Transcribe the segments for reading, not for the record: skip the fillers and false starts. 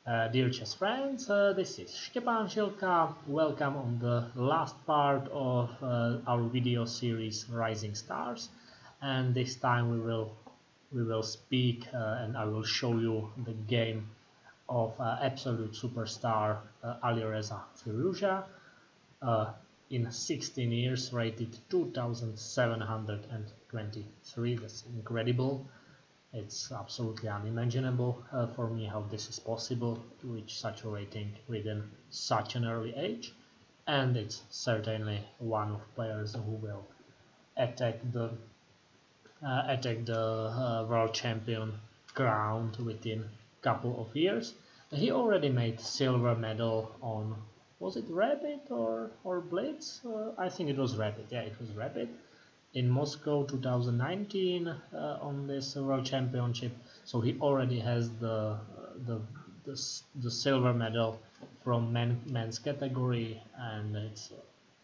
Dear chess friends, this is Szczepan Szilka. Welcome on the last part of our video series Rising Stars, and this time we will speak and I will show you the game of absolute superstar Alireza Firouzja in 16 years, rated 2723. That's incredible. It's absolutely unimaginable for me how this is possible to reach such a rating within such an early age, and it's certainly one of players who will attack the world champion ground within a couple of years. He already made silver medal on, was it Rapid or Blitz? I think it was Rapid. Yeah, it was Rapid. In Moscow 2019 on this World Championship, so he already has the silver medal from men's category, and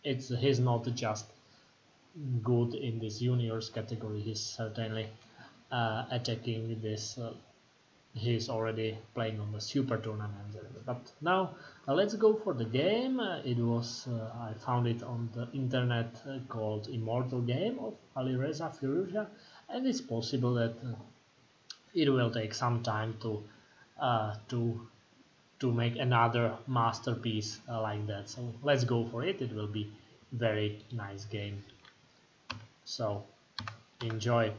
he's not just good in this juniors category. He's certainly attacking this. He's already playing on the super tournament. But now let's go for the game. It was I found it on the internet called Immortal Game of Alireza Firouzja, and it's possible that it will take some time to make another masterpiece like that. So let's go for it. It will be very nice game. So enjoy.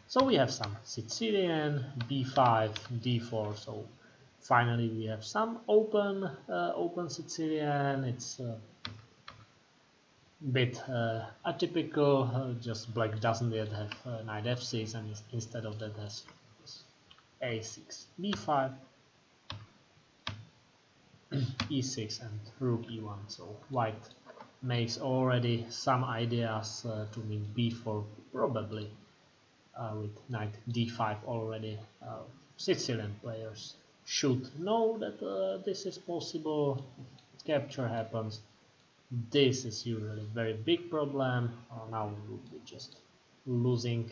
So we have some Sicilian, b5, d4. So finally we have some open Sicilian. It's a bit atypical. Just black doesn't yet have knight f6, and instead of that has a6, b5, e6, and rook e1. So white makes already some ideas to mean b4 probably. With knight d5 already. Sicilian players should know that this is possible. Capture happens. This is usually a very big problem. Now we will be just losing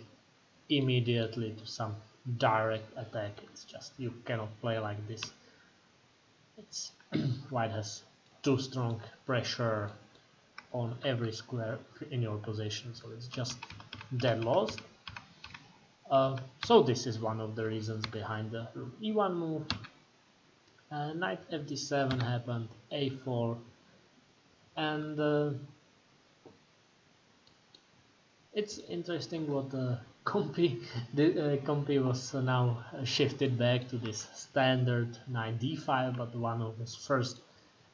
immediately to some direct attack. It's just, you cannot play like this. It's white has too strong pressure on every square in your position, so it's just dead lost. So this is one of the reasons behind the rook e1 move. Knight fd7 happened, a4, and it's interesting what Compi was now shifted back to this standard knight d5, but one of his first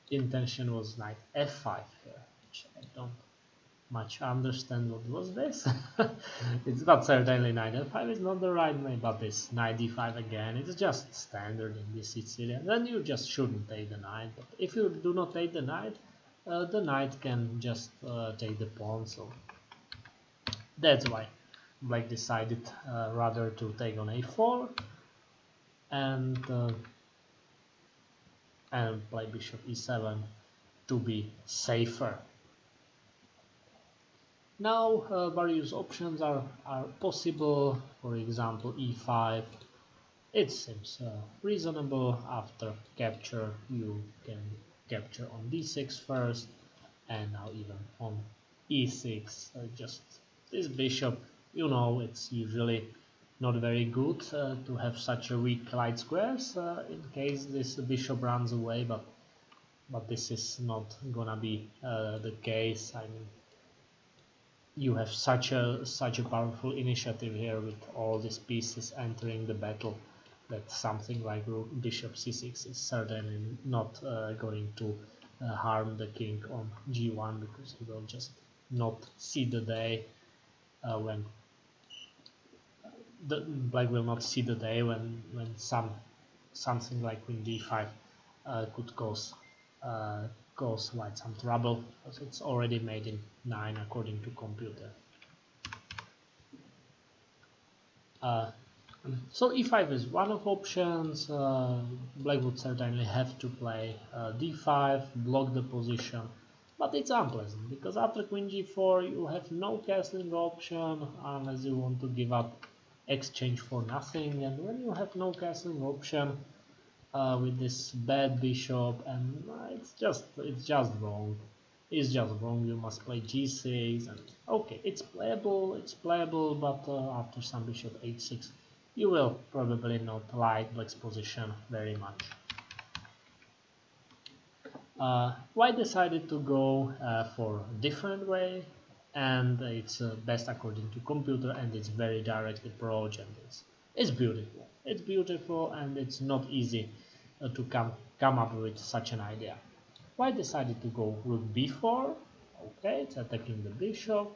intention was knight f5 here, which I don't much understand what was this. It's not certainly knight f5 is not the right way, but this knight d5 again, it's just standard in this Sicilian. Then you just shouldn't take the knight, but if you do not take the knight can just take the pawn. So that's why black decided rather to take on a4 and play bishop e7 to be safer. Now various options are possible. For example, e5. It seems reasonable. After capture you can capture on d6 first, and now even on e6. Just this bishop, you know, it's usually not very good to have such a weak light squares in case this bishop runs away, but this is not gonna be the case. I mean, you have such a powerful initiative here with all these pieces entering the battle that something like bishop c6 is certainly not going to harm the king on g1, because he will just not see the day when the black will not see the day when something like queen d5 could cause white some trouble, because it's already made in 9 according to computer. So e5 is one of options. Black would certainly have to play d5, block the position, but it's unpleasant because after queen g4 you have no castling option unless you want to give up exchange for nothing, and when you have no castling option with this bad bishop, and it's just wrong. It's just wrong. You must play g6, and okay, it's playable, but after some bishop h6, you will probably not like black's position very much. White decided to go for a different way, and it's best according to computer, and it's very direct approach, and it's beautiful. It's beautiful, and it's not easy to come up with such an idea. White decided to go rook b4. Okay, it's attacking the bishop,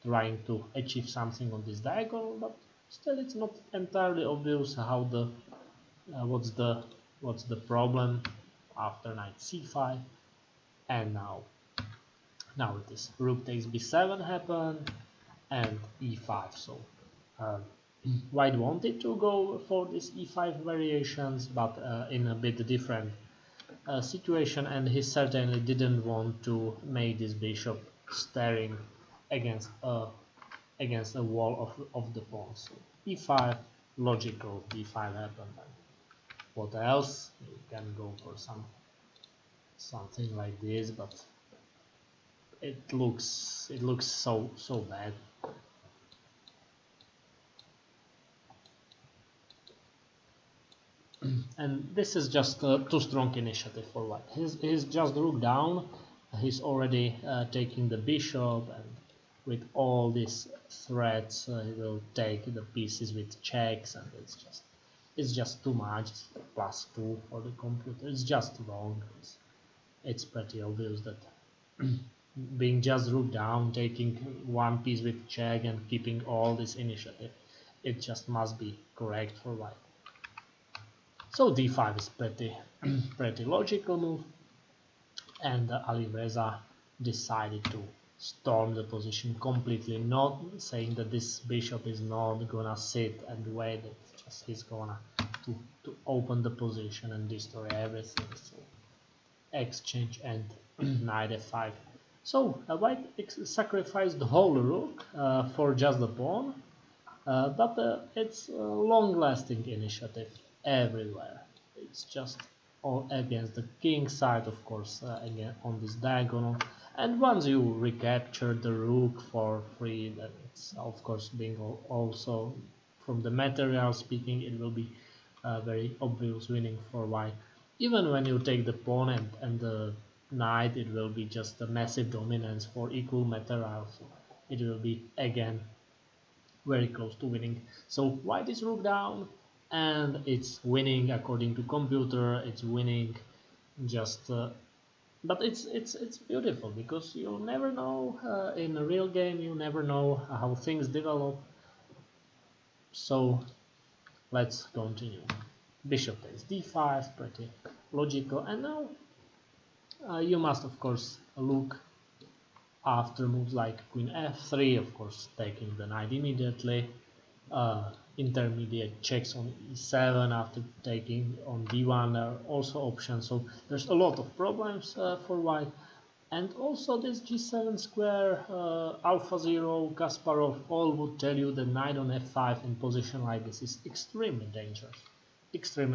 trying to achieve something on this diagonal, but still it's not entirely obvious how the what's the problem after knight c5. And now it is rook takes b7 happened, and e5. So White wanted to go for this e5 variations, but in a bit different situation, and he certainly didn't want to make this bishop staring against a wall of the pawn. So e5, logical, e5 happened. And what else? You can go for something like this, but it looks so bad. And this is just too strong initiative for White. He's just rook down. He's already taking the bishop, and with all these threats, he will take the pieces with checks, and it's just too much. +2 for the computer. It's just wrong. It's pretty obvious that being just rook down, taking one piece with check, and keeping all this initiative, it just must be correct for White. So d5 is pretty logical move, and Alireza decided to storm the position completely, not saying that this bishop is not gonna sit and wait. It's just he's gonna to open the position and destroy everything. So exchange and knight f5. So White sacrificed the whole rook for just the pawn, but it's a long-lasting initiative everywhere. It's just all against the king side, of course, again on this diagonal. And once you recapture the rook for free, then it's of course being also from the material speaking, it will be very obvious winning for White. Even when you take the pawn and the knight, it will be just a massive dominance for equal material. So it will be again very close to winning. So White is rook down, and it's winning according to computer. It's winning just but it's beautiful, because you never know in a real game, you never know how things develop. So let's continue. Bishop takes d5, pretty logical, and now you must of course look after moves like queen f3, of course taking the knight immediately, intermediate checks on e7 after taking on d1 are also options. So there's a lot of problems for White, and also this g7 square, AlphaZero, Kasparov, all would tell you that knight on f5 in position like this is extremely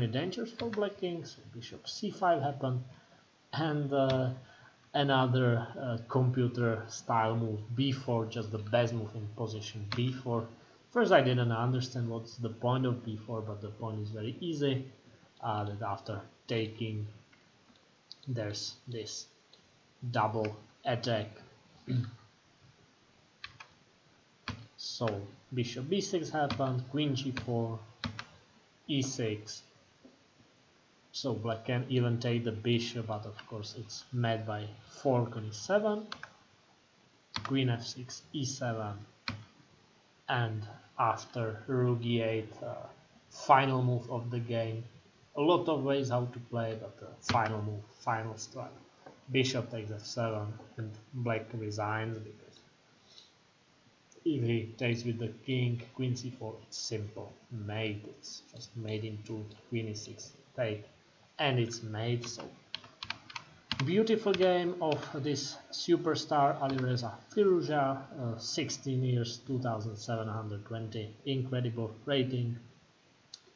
dangerous for black kings. Bishop c5 happened, and another computer style move b4, just the best move in position b4. First, I didn't understand what's the point of b4, but the point is very easy, that after taking, there's this double attack. So bishop b6 happened, queen g4, e6. So black can even take the bishop, but of course it's met by fork on e7, queen f6, e7, and after rook e8, final move of the game. A lot of ways how to play, but final move, final strike. Bishop takes f7, and black resigns, because if he takes with the king, queen c4, it's simple, mate. It's just made into queen e6 take, and it's made. So beautiful game of this superstar Alireza Firouzja, 16 years, 2720, incredible rating.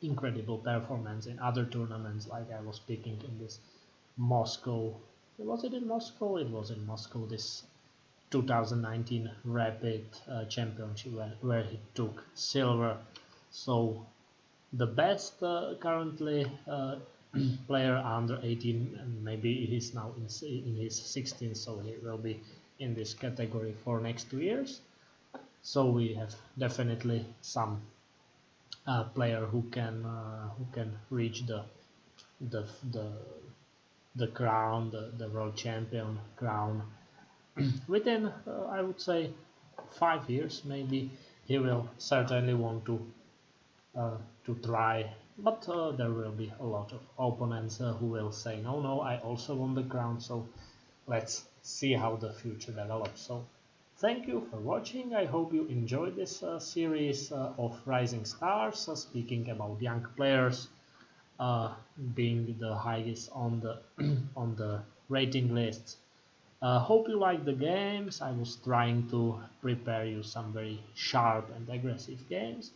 incredible performance in other tournaments, like I was speaking in this Moscow. Was it in Moscow? It was in Moscow, this 2019 Rapid Championship where he took silver. So the best currently player under 18, and maybe he's now in his 16th, so he will be in this category for next 2 years. So we have definitely some player who can reach the crown, the world champion crown within I would say 5 years. Maybe he will certainly want to try, but there will be a lot of opponents who will say no, I also want the crown. So let's see how the future develops. So thank you for watching. I hope you enjoyed this series of Rising Stars, speaking about young players being the highest on the on the rating lists. Hope you like the games. I was trying to prepare you some very sharp and aggressive games,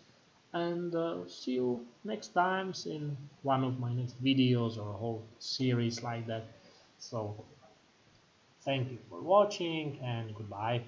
and see you next times in one of my next videos or a whole series like that. So thank you for watching and goodbye.